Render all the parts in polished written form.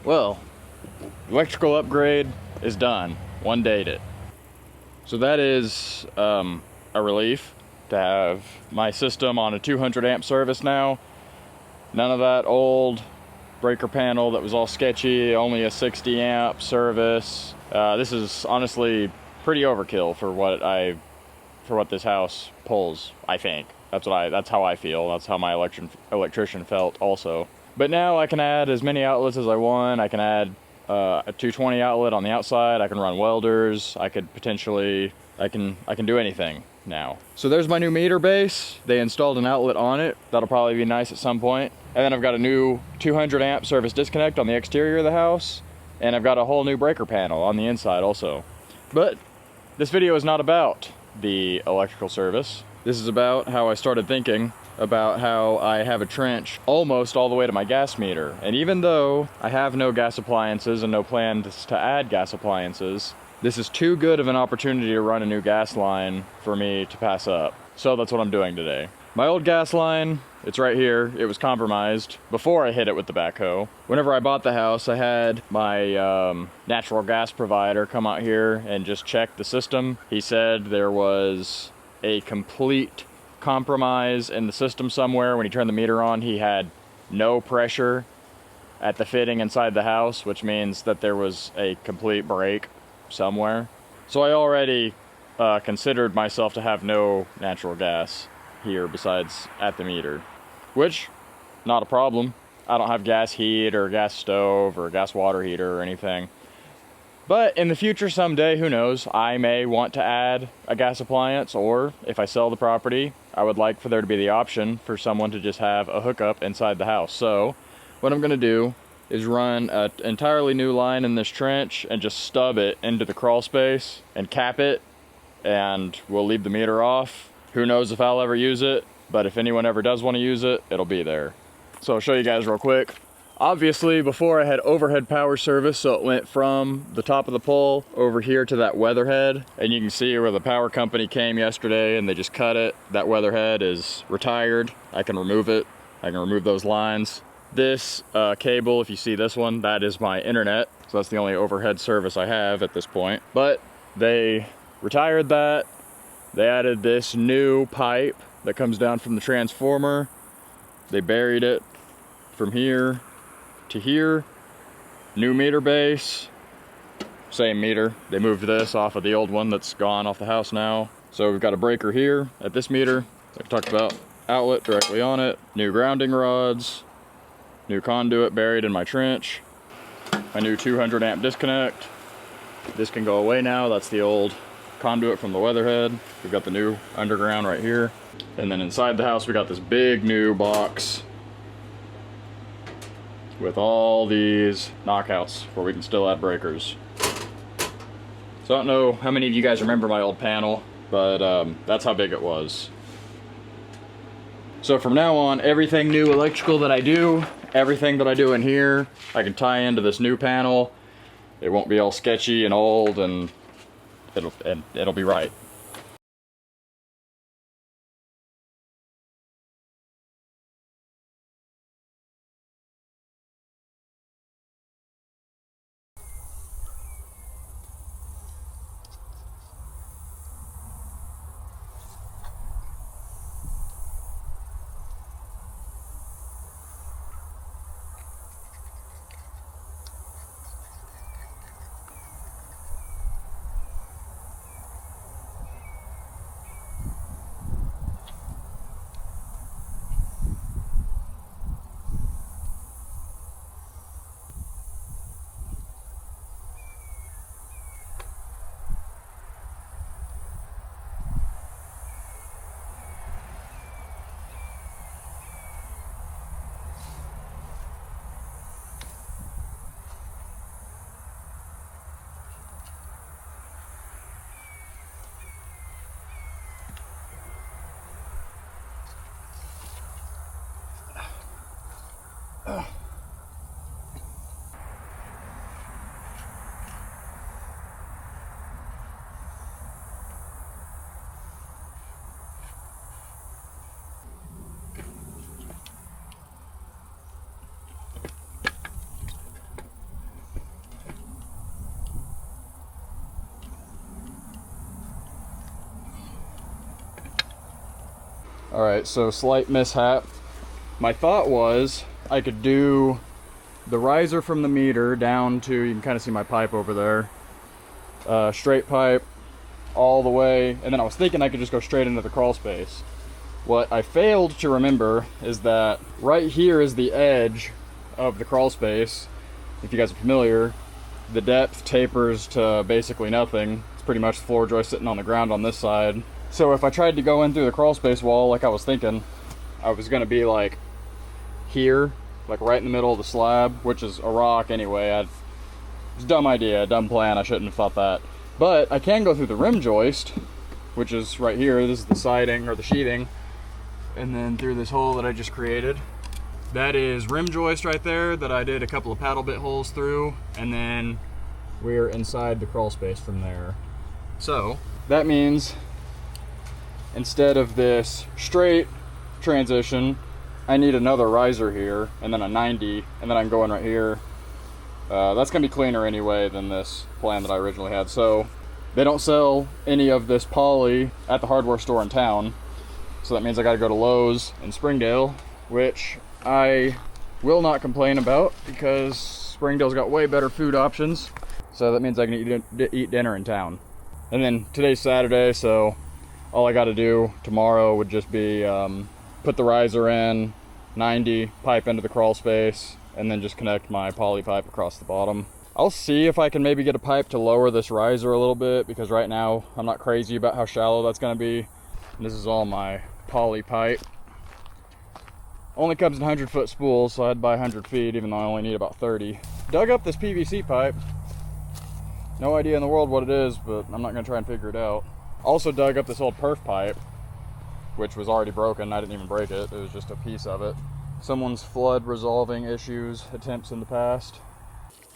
Well, electrical upgrade is done. One dayed it. So that is a relief to have my system on a 200 amp service now. None of that old breaker panel that was all sketchy, only a 60 amp service. This is honestly pretty overkill for what this house pulls, I think. That's how I feel. That's how my electrician felt also. But now I can add as many outlets as I want. I can add a 220 outlet on the outside. I can run welders. I can do anything now. So there's my new meter base. They installed an outlet on it. That'll probably be nice at some point. And then I've got a new 200 amp service disconnect on the exterior of the house. And I've got a whole new breaker panel on the inside also. But this video is not about the electrical service. This is about how I started thinking about how I have a trench almost all the way to my gas meter. And even though I have no gas appliances and no plans to add gas appliances, this is too good of an opportunity to run a new gas line for me to pass up. So that's what I'm doing today. My old gas line, it's right here. It was compromised before I hit it with the backhoe. Whenever I bought the house, I had my natural gas provider come out here and just check the system. He said there was a complete compromise in the system somewhere. When he turned the meter on, he had no pressure at the fitting inside the house, which means that there was a complete break somewhere. So I already considered myself to have no natural gas here besides at the meter, which, not a problem. I don't have gas heat or gas stove or gas water heater or anything. But in the future someday, who knows, I may want to add a gas appliance, or if I sell the property, I would like for there to be the option for someone to just have a hookup inside the house. So what I'm gonna do is run an entirely new line in this trench and just stub it into the crawl space and cap it, and we'll leave the meter off. Who knows if I'll ever use it, but if anyone ever does want to use it, it'll be there. So I'll show you guys real quick. Obviously, before I had overhead power service, so it went from the top of the pole over here to that weatherhead. And you can see where the power company came yesterday and they just cut it. That weatherhead is retired. I can remove it. I can remove those lines. This cable, if you see this one, that is my internet. So that's the only overhead service I have at this point. But they retired that. They added this new pipe that comes down from the transformer. They buried it from here to here. New meter base, same meter. They moved this off of the old one that's gone off the house now. So we've got a breaker here at this meter, like I talked about, outlet directly on it, new grounding rods, new conduit buried in my trench, my new 200 amp disconnect. This can go away now. That's the old conduit from the weatherhead. We've got the new underground right here. And then inside the house, we got this big new box with all these knockouts where we can still add breakers. So I don't know how many of you guys remember my old panel, but that's how big it was. So from now on, everything new electrical that I do, everything that I do in here, I can tie into this new panel. It won't be all sketchy and old, and it'll be right. Alright, so slight mishap. My thought was I could do the riser from the meter down to, you can kind of see my pipe over there, straight pipe all the way, and then I was thinking I could just go straight into the crawl space. What I failed to remember is that right here is the edge of the crawl space. If you guys are familiar, the depth tapers to basically nothing. It's pretty much the floor joist sitting on the ground on this side. So if I tried to go in through the crawl space wall like I was thinking, I was gonna be like here, like right in the middle of the slab, which is a rock anyway. It's a dumb idea, a dumb plan, I shouldn't have thought that. But I can go through the rim joist, which is right here. This is the siding or the sheathing, and then through this hole that I just created. That is rim joist right there that I did a couple of paddle bit holes through, and then we're inside the crawl space from there. So that means instead of this straight transition, I need another riser here, and then a 90, and then I can go in right here. That's gonna be cleaner anyway than this plan that I originally had. So they don't sell any of this poly at the hardware store in town. So that means I gotta go to Lowe's in Springdale, which I will not complain about because Springdale's got way better food options. So that means I can eat dinner in town. And then today's Saturday, so all I gotta do tomorrow would just be put the riser in, 90, pipe into the crawl space, and then just connect my poly pipe across the bottom. I'll see if I can maybe get a pipe to lower this riser a little bit, because right now I'm not crazy about how shallow that's gonna be. And this is all my poly pipe. Only comes in 100-foot spools, so I'd buy 100 feet, even though I only need about 30. Dug up this PVC pipe. No idea in the world what it is, but I'm not gonna try and figure it out. Also dug up this old perf pipe, which was already broken. I didn't even break it. It was just a piece of it. Someone's flood resolving issues attempts in the past.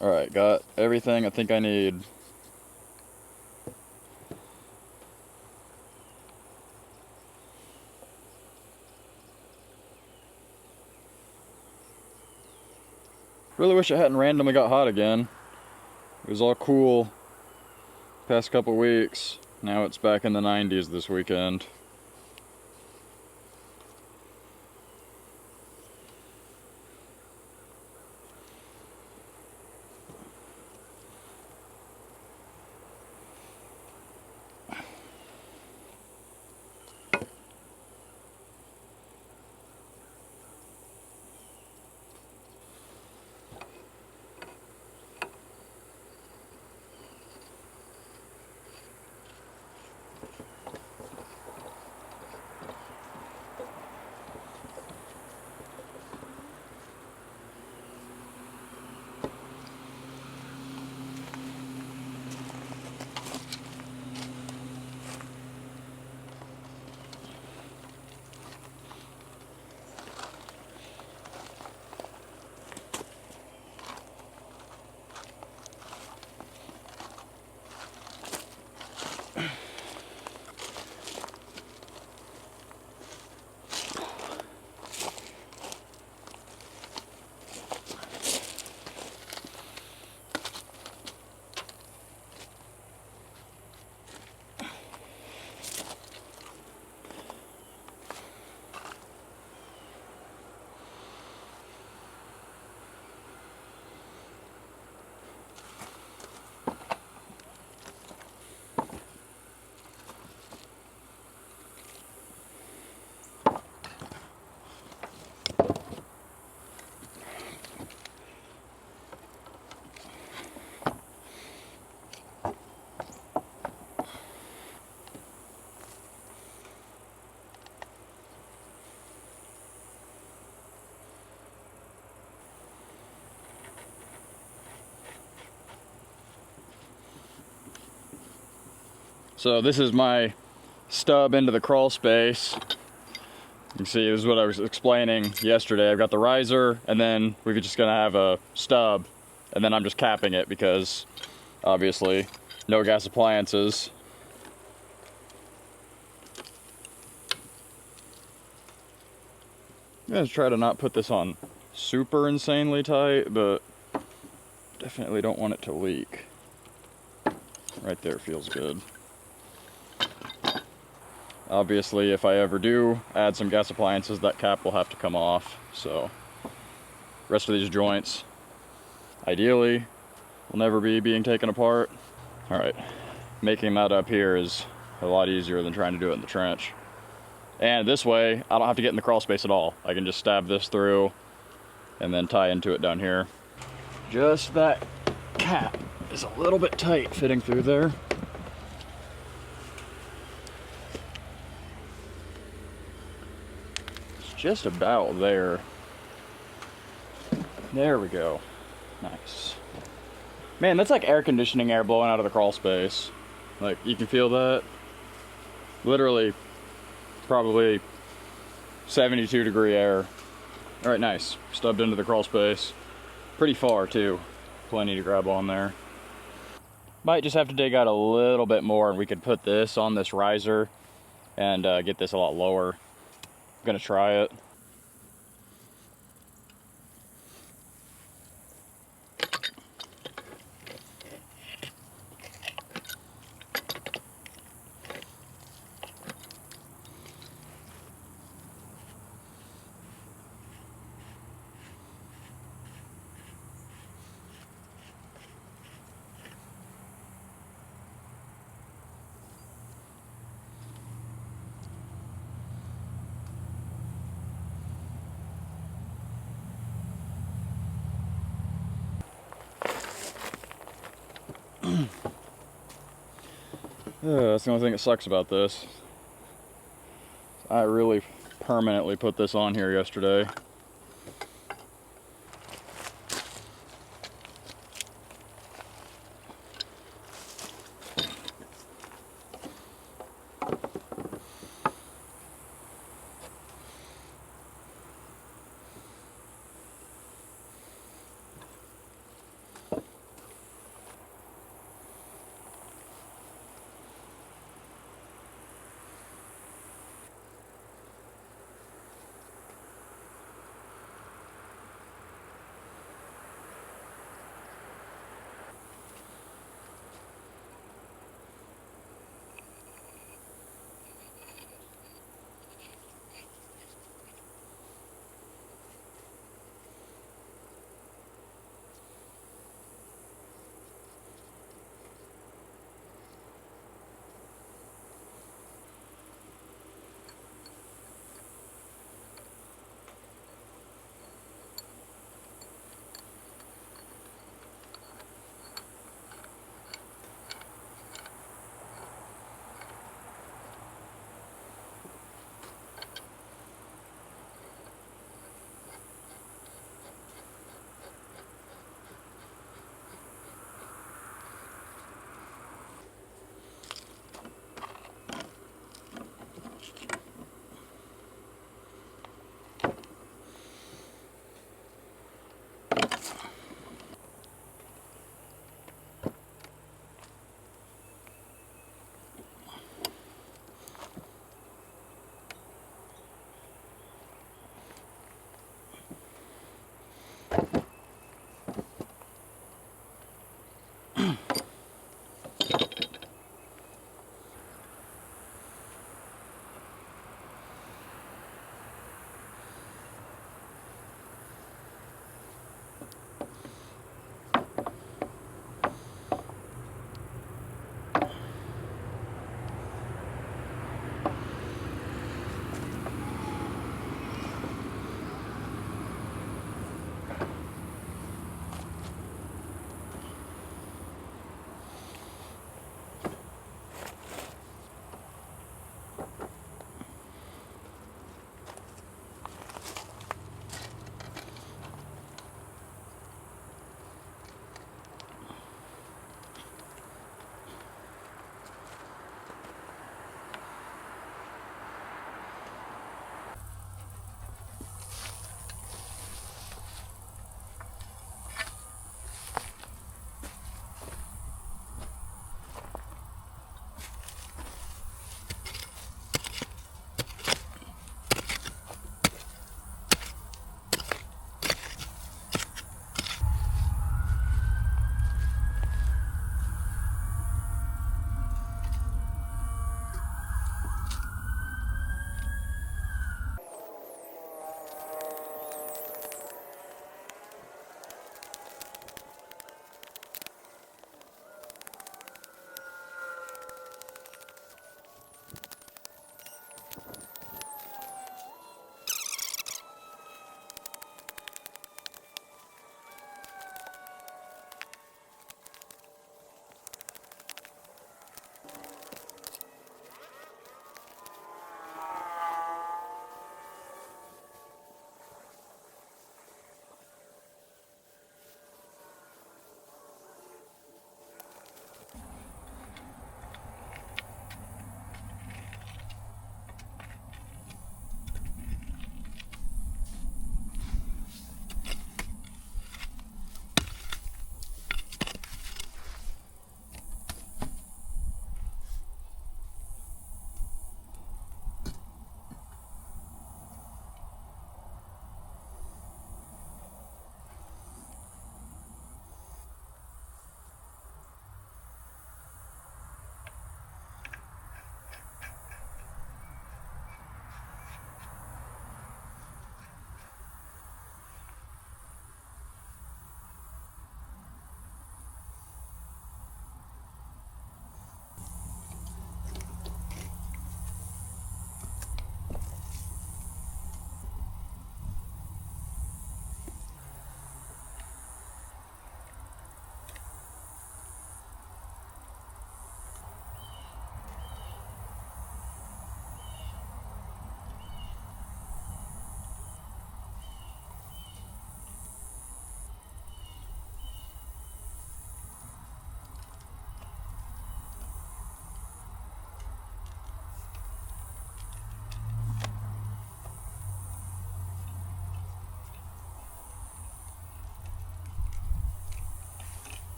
All right, got everything I think I need. Really wish it hadn't randomly got hot again. It was all cool past couple weeks. Now it's back in the 90s this weekend. So this is my stub into the crawl space. You can see this is what I was explaining yesterday. I've got the riser, and then we're just gonna have a stub, and then I'm just capping it because obviously no gas appliances. I'm gonna try to not put this on super insanely tight, but definitely don't want it to leak. Right there feels good. Obviously, if I ever do add some gas appliances, that cap will have to come off. So, rest of these joints, ideally, will never be being taken apart. All right, making that up here is a lot easier than trying to do it in the trench. And this way, I don't have to get in the crawl space at all. I can just stab this through and then tie into it down here. Just that cap is a little bit tight fitting through there. It's just about there. There we go. Nice. Man, that's like air conditioning air blowing out of the crawl space. Like, you can feel that. Literally, probably 72-degree air. All right, nice. Stubbed into the crawl space. Pretty far, too. Plenty to grab on there. Might just have to dig out a little bit more, and we could put this on this riser and get this a lot lower. I'm gonna try it. That's the only thing that sucks about this. I really permanently put this on here yesterday.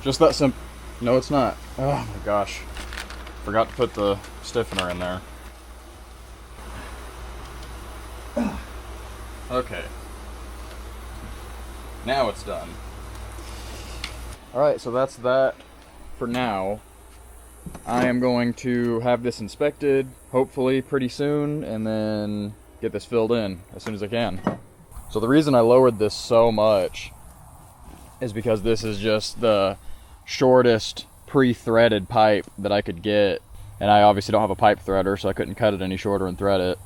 Just that simple. No, it's not. Oh my gosh. Forgot to put the stiffener in there. Okay. Now it's done. Alright, so that's that for now. I am going to have this inspected, hopefully pretty soon, and then get this filled in as soon as I can. So the reason I lowered this so much is because this is just the shortest pre-threaded pipe that I could get, and I obviously don't have a pipe threader, so I couldn't cut it any shorter and thread it.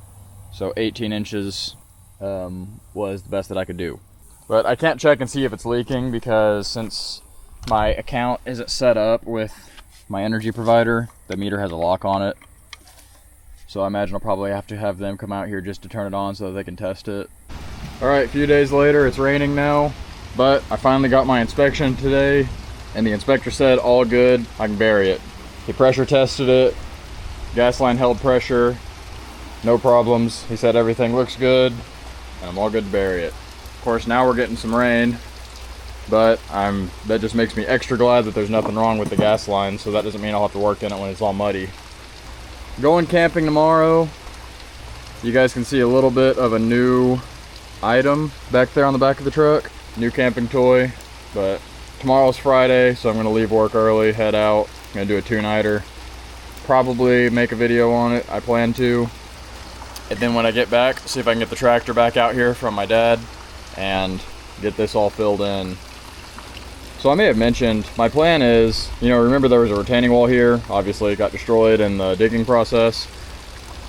So 18 inches was the best that I could do. But I can't check and see if it's leaking because since my account isn't set up with my energy provider, the meter has a lock on it. So I imagine I'll probably have to have them come out here just to turn it on so that they can test it. Alright, a few days later, it's raining now, but I finally got my inspection today, and the inspector said all good, I can bury it. He pressure tested it, gas line held pressure, no problems. He said everything looks good, and I'm all good to bury it. Of course, now we're getting some rain, but that just makes me extra glad that there's nothing wrong with the gas line, so that doesn't mean I'll have to work in it when it's all muddy. Going camping tomorrow. You guys can see a little bit of a new item back there on the back of the truck. New camping toy. But tomorrow's Friday, so I'm going to leave work early, head out. I'm going to do a two-nighter. Probably make a video on it. I plan to. And then when I get back, see if I can get the tractor back out here from my dad and get this all filled in. So I may have mentioned, my plan is, remember there was a retaining wall here. Obviously it got destroyed in the digging process.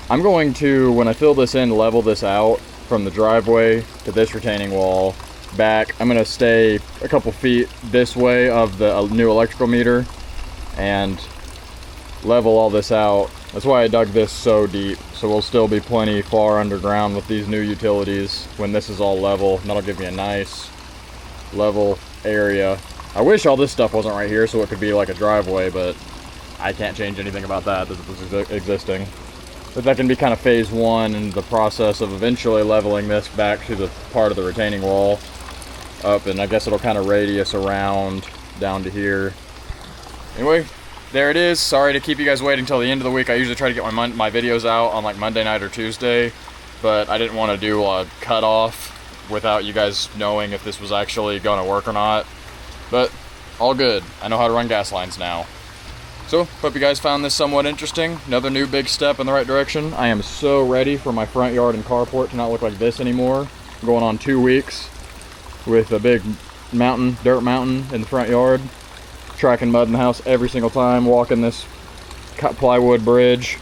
I'm going to, when I fill this in, level this out from the driveway to this retaining wall back. I'm going to stay a couple feet this way of the new electrical meter and level all this out. That's why I dug this so deep, so we'll still be plenty far underground with these new utilities when this is all level. And that'll give me a nice level area. I wish all this stuff wasn't right here so it could be like a driveway, but I can't change anything about that. This is existing. But that can be kind of phase one in the process of eventually leveling this back to the part of the retaining wall up, and I guess it'll kind of radius around down to here. Anyway, there it is. Sorry to keep you guys waiting till the end of the week. I usually try to get my videos out on like Monday night or Tuesday, but I didn't want to do a cutoff without you guys knowing if this was actually going to work or not. But all good. I know how to run gas lines now. So, hope you guys found this somewhat interesting. Another new big step in the right direction. I am so ready for my front yard and carport to not look like this anymore. I'm going on 2 weeks with a big mountain, dirt mountain in the front yard. Tracking mud in the house every single time, walking this cut plywood bridge.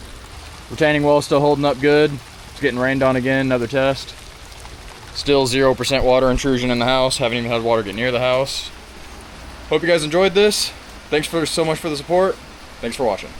Retaining wall still holding up good. It's getting rained on again, another test. Still 0% water intrusion in the house. Haven't even had water get near the house. Hope you guys enjoyed this. Thanks so much for the support. Thanks for watching.